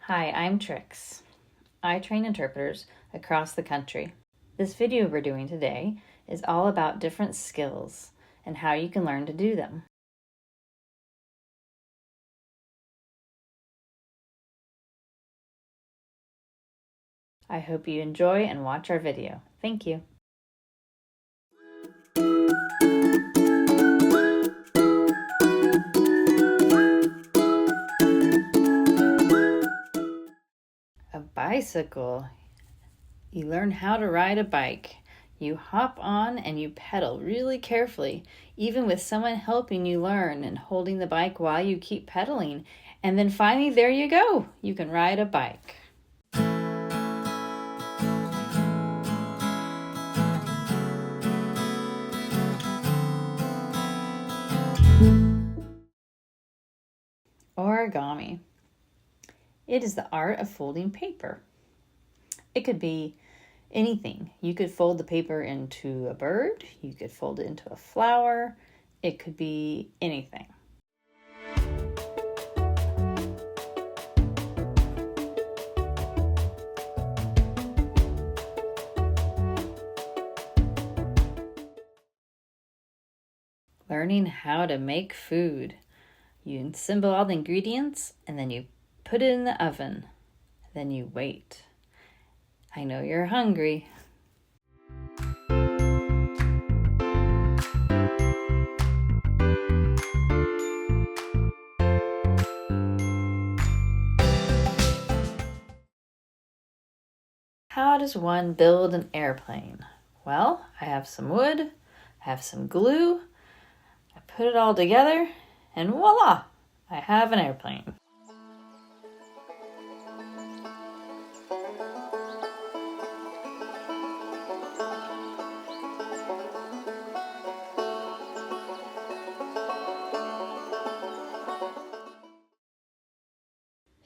Hi, I'm Trix. I train interpreters across the country. This video we're doing today is all about different skills and how you can learn to do them. I hope you enjoy and watch our video. Thank you. A bicycle. You learn how to ride a bike. You hop on and you pedal really carefully, even with someone helping you learn and holding the bike while you keep pedaling. And then finally, there you go. You can ride a bike. Origami. It is the art of folding paper. It could be anything. You could fold the paper into a bird. You could fold it into a flower. It could be anything. Learning how to make food. You assemble all the ingredients and then you put it in the oven. Then you wait. I know you're hungry. How does one build an airplane? Well, I have some wood, I have some glue, I put it all together, and voila! I have an airplane.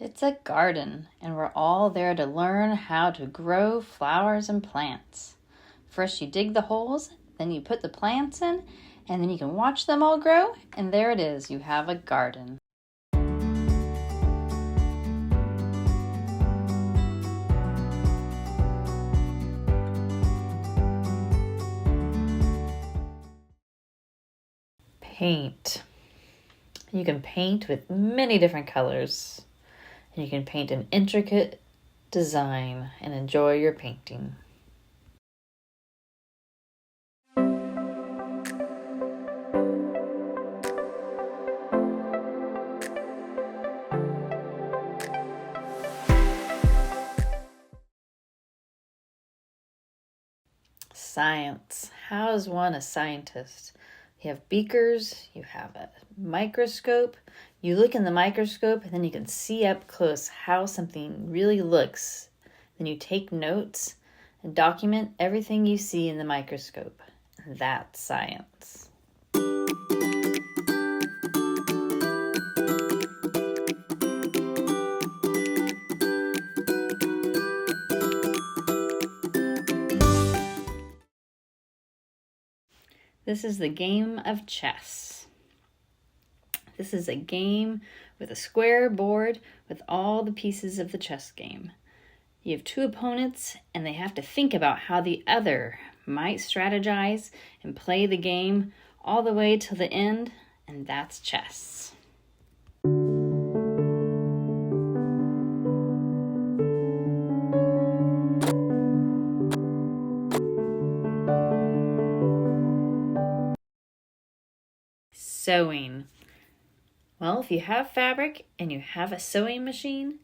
It's a garden, and we're all there to learn how to grow flowers and plants. First you dig the holes, then you put the plants in, and then you can watch them all grow, and there it is, you have a garden. Paint. You can paint with many different colors. And you can paint an intricate design and enjoy your painting. Science. How is one a scientist? You have beakers, you have a microscope. You look in the microscope and then you can see up close how something really looks. Then you take notes and document everything you see in the microscope. That's science. This is the game of chess. This is a game with a square board with all the pieces of the chess game. You have two opponents and they have to think about how the other might strategize and play the game all the way to the end, and that's chess. Sewing. Well, if you have fabric and you have a sewing machine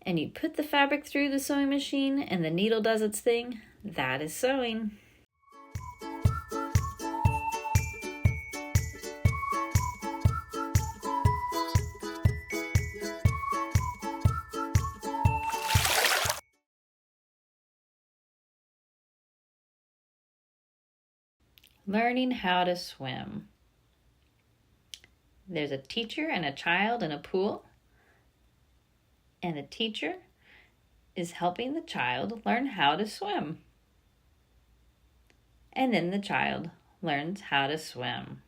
and you put the fabric through the sewing machine and the needle does its thing, that is sewing. Learning how to swim. There's a teacher and a child in a pool, and the teacher is helping the child learn how to swim. And then the child learns how to swim.